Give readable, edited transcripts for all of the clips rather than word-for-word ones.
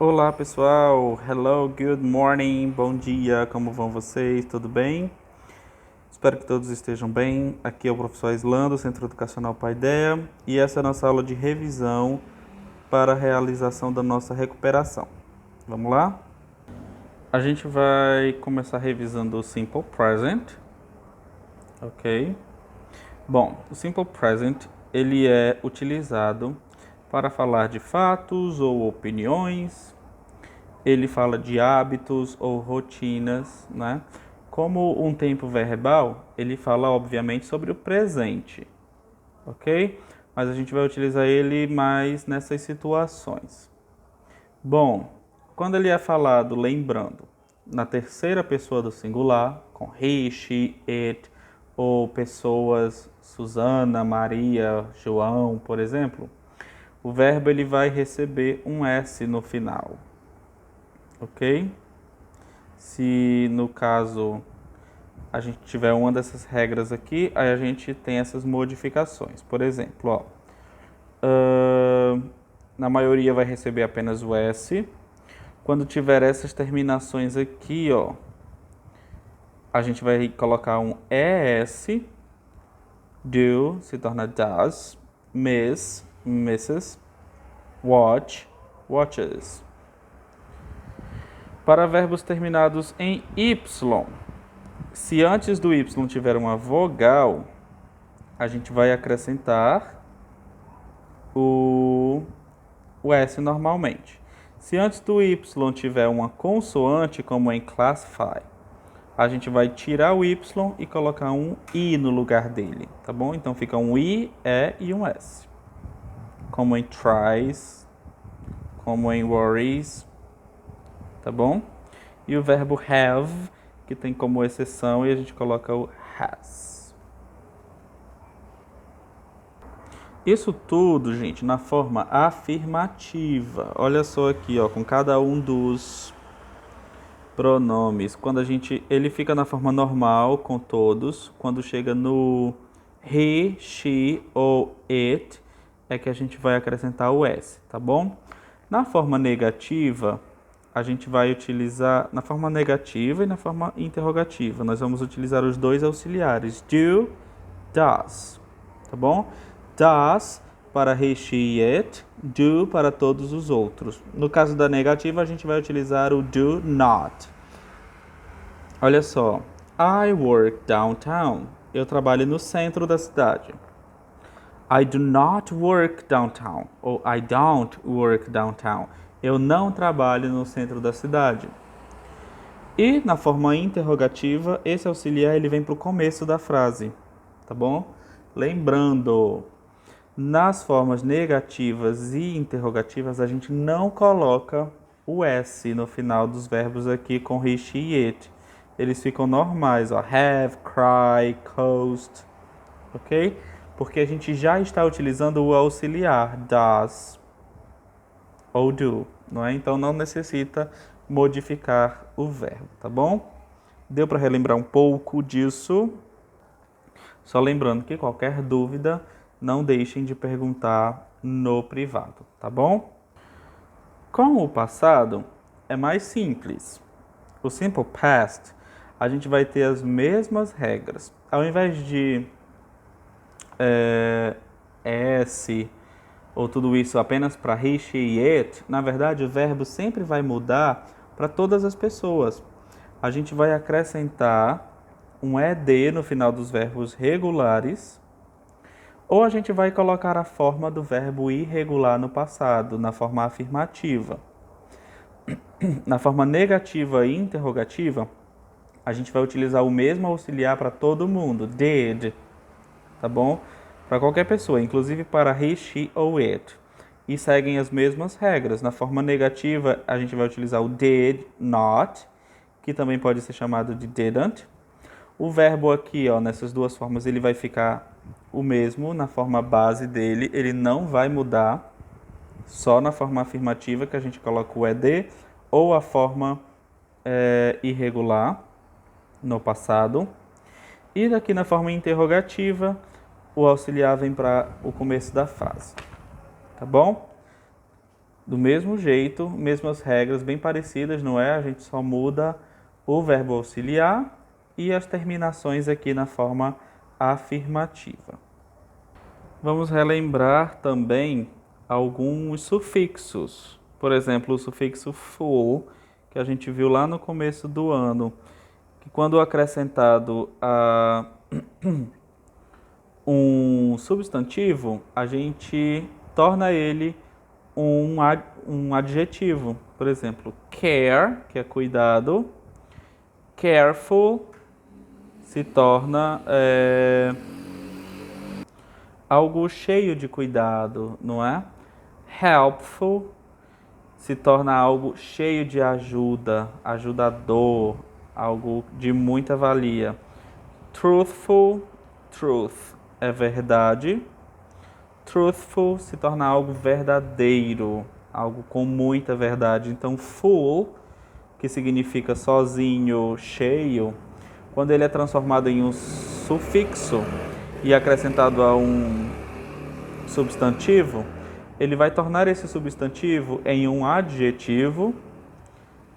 Olá pessoal, hello, good morning, bom dia, como vão vocês? Tudo bem? Espero que todos estejam bem. Aqui é o professor Islan, do Centro Educacional Paideia, e essa é a nossa aula de revisão para a realização da nossa recuperação. Vamos lá? A gente vai começar revisando o Simple Present, ok? Bom, o Simple Present, ele é utilizado para falar de fatos ou opiniões. Ele fala de hábitos ou rotinas, né? Como um tempo verbal, ele fala obviamente sobre o presente, ok? Mas a gente vai utilizar ele mais nessas situações. Bom, quando ele é falado, lembrando, na terceira pessoa do singular, com he, she, it, ou pessoas Susana, Maria, João, por exemplo, o verbo ele vai receber um S no final. Ok? Se no caso a gente tiver uma dessas regras aqui, aí a gente tem essas modificações. Por exemplo, ó, na maioria vai receber apenas o S. Quando tiver essas terminações aqui, ó, a gente vai colocar um ES, do se torna does, miss, misses, watch, watches. Para verbos terminados em Y, se antes do Y tiver uma vogal, a gente vai acrescentar o S normalmente. Se antes do Y tiver uma consoante, como em classify, a gente vai tirar o Y e colocar um I no lugar dele, tá bom? Então fica um I, E e um S. Como em tries, como em worries, tá bom? E o verbo have, que tem como exceção, e a gente coloca o has. Isso tudo, gente, na forma afirmativa. Olha só aqui, ó, com cada um dos pronomes. Quando ele fica na forma normal com todos. Quando chega no he, she ou it, é que a gente vai acrescentar o S, tá bom? Na forma negativa, a gente vai utilizar na forma negativa e na forma interrogativa. Nós vamos utilizar os dois auxiliares, do, does, tá bom? Does para he, she, it, do para todos os outros. No caso da negativa, a gente vai utilizar o do not. Olha só, I work downtown. Eu trabalho no centro da cidade. I do not work downtown. Ou I don't work downtown. Eu não trabalho no centro da cidade. E na forma interrogativa, esse auxiliar ele vem para o começo da frase, tá bom? Lembrando, nas formas negativas e interrogativas, a gente não coloca o S no final dos verbos aqui com he, she e it. Eles ficam normais, ó, have, cry, coast, ok? Porque a gente já está utilizando o auxiliar, does ou do, não é? Então não necessita modificar o verbo, tá bom? Deu para relembrar um pouco disso? Só lembrando que qualquer dúvida, não deixem de perguntar no privado, tá bom? Com o passado, é mais simples. O Simple Past, a gente vai ter as mesmas regras. Ao invés de S ou tudo isso apenas para he, she e it, na verdade o verbo sempre vai mudar para todas as pessoas. A gente vai acrescentar um ed no final dos verbos regulares, ou a gente vai colocar a forma do verbo irregular no passado, na forma afirmativa. Na forma negativa e interrogativa, a gente vai utilizar o mesmo auxiliar para todo mundo, did, tá bom? Para qualquer pessoa, inclusive para he, she ou it. E seguem as mesmas regras. Na forma negativa, a gente vai utilizar o did not, que também pode ser chamado de didn't. O verbo aqui, ó, nessas duas formas, ele vai ficar o mesmo na forma base dele, ele não vai mudar, só na forma afirmativa que a gente coloca o ed, ou a forma irregular no passado. E daqui na forma interrogativa, o auxiliar vem para o começo da frase, tá bom? Do mesmo jeito, mesmas regras bem parecidas, não é? A gente só muda o verbo auxiliar e as terminações aqui na forma afirmativa. Vamos relembrar também alguns sufixos. Por exemplo, o sufixo full, que a gente viu lá no começo do ano, que quando acrescentado a um substantivo, a gente torna ele um adjetivo. Por exemplo, care, que é cuidado, careful se torna algo cheio de cuidado, não é? Helpful se torna algo cheio de ajuda, ajudador, algo de muita valia. Truthful, truth é verdade. Truthful se torna algo verdadeiro, algo com muita verdade. Então, full, que significa sozinho, cheio, quando ele é transformado em um sufixo e acrescentado a um substantivo, ele vai tornar esse substantivo em um adjetivo,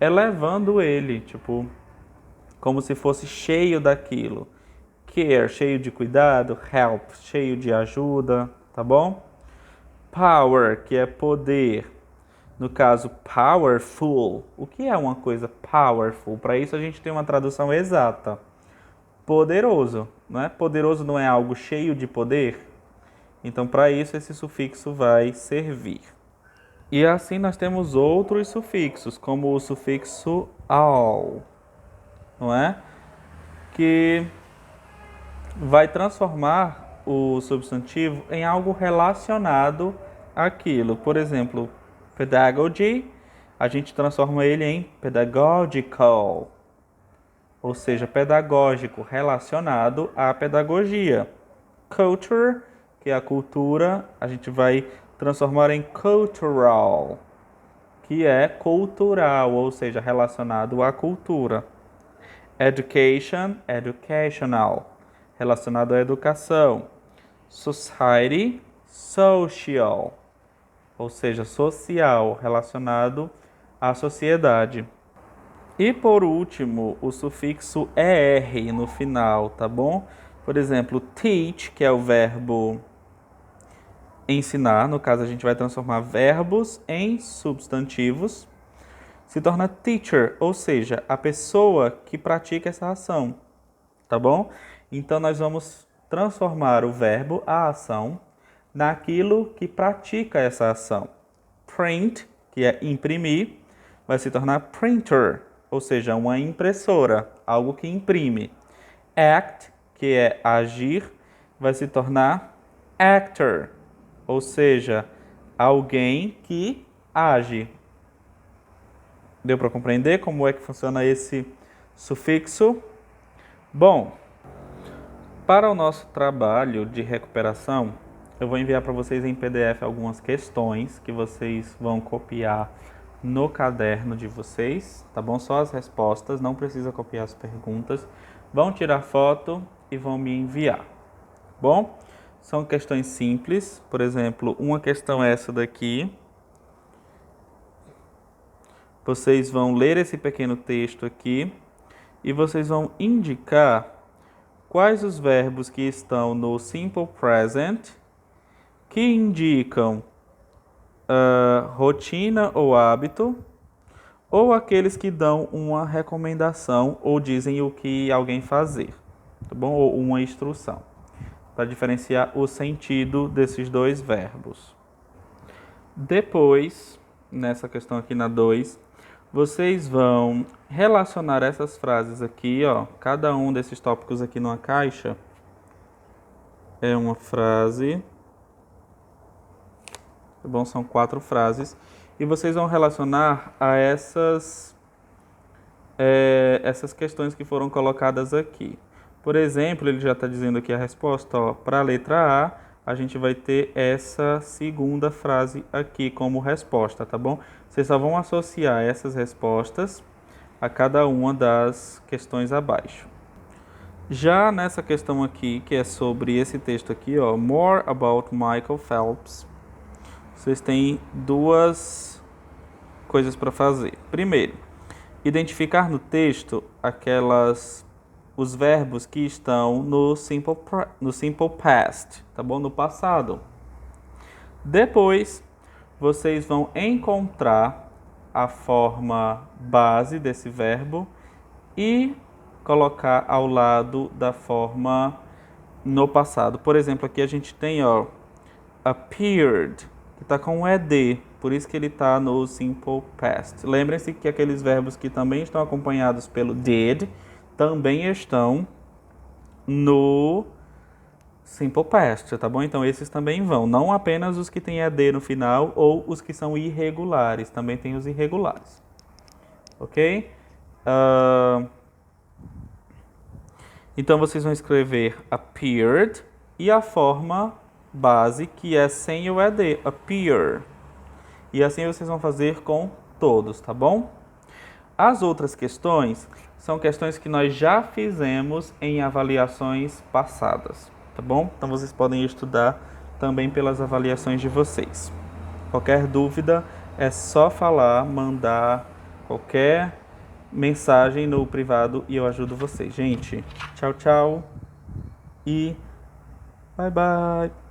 elevando ele, tipo, como se fosse cheio daquilo. Care, cheio de cuidado. Help, cheio de ajuda, tá bom? Power, que é poder. No caso, powerful. O que é uma coisa powerful? Para isso a gente tem uma tradução exata. Poderoso, não é? Poderoso não é algo cheio de poder? Então, para isso, esse sufixo vai servir. E assim nós temos outros sufixos, como o sufixo all, não é? Que vai transformar o substantivo em algo relacionado àquilo. Por exemplo, pedagogy, a gente transforma ele em pedagogical, ou seja, pedagógico, relacionado à pedagogia. Culture, que é a cultura, a gente vai transformar em cultural, que é cultural, ou seja, relacionado à cultura. Education, educational, relacionado à educação. Society, social, ou seja, social, relacionado à sociedade. E por último, o sufixo er no final, tá bom? Por exemplo, teach, que é o verbo ensinar, no caso a gente vai transformar verbos em substantivos, se torna teacher, ou seja, a pessoa que pratica essa ação, tá bom? Então nós vamos transformar o verbo, a ação, naquilo que pratica essa ação. Print, que é imprimir, vai se tornar printer, ou seja, uma impressora, algo que imprime. Act, que é agir, vai se tornar actor, ou seja, alguém que age. Deu para compreender como é que funciona esse sufixo? Bom, para o nosso trabalho de recuperação, eu vou enviar para vocês em PDF algumas questões que vocês vão copiar no caderno de vocês, tá bom? Só as respostas, não precisa copiar as perguntas. Vão tirar foto e vão me enviar, bom? São questões simples, por exemplo, uma questão é essa daqui. Vocês vão ler esse pequeno texto aqui e vocês vão indicar quais os verbos que estão no Simple Present que indicam rotina ou hábito, ou aqueles que dão uma recomendação ou dizem o que alguém fazer, tá bom? Ou uma instrução, para diferenciar o sentido desses dois verbos. Depois, nessa questão aqui na 2, vocês vão relacionar essas frases aqui, ó, cada um desses tópicos aqui numa caixa é uma frase, tá bom? São 4 frases e vocês vão relacionar a essas questões que foram colocadas aqui. Por exemplo, ele já está dizendo aqui a resposta, para a letra A gente vai ter essa segunda frase aqui como resposta, tá bom? Vocês só vão associar essas respostas a cada uma das questões abaixo. Já nessa questão aqui, que é sobre esse texto aqui, ó, More about Michael Phelps, vocês têm duas coisas para fazer. Primeiro, identificar no texto os verbos que estão no simple past, tá bom? No passado. Depois, vocês vão encontrar a forma base desse verbo e colocar ao lado da forma no passado. Por exemplo, aqui a gente tem, ó, appeared, que está com um ED, por isso que ele está no simple past. Lembrem-se que aqueles verbos que também estão acompanhados pelo did também estão no simple past, tá bom? Então esses também vão, não apenas os que têm ED no final ou os que são irregulares, também tem os irregulares, ok? Então vocês vão escrever appeared e a forma base que é sem o ED, appear. E assim vocês vão fazer com todos, tá bom? As outras questões são questões que nós já fizemos em avaliações passadas, tá bom? Então vocês podem estudar também pelas avaliações de vocês. Qualquer dúvida é só falar, mandar qualquer mensagem no privado e eu ajudo vocês. Gente, tchau, tchau e bye, bye.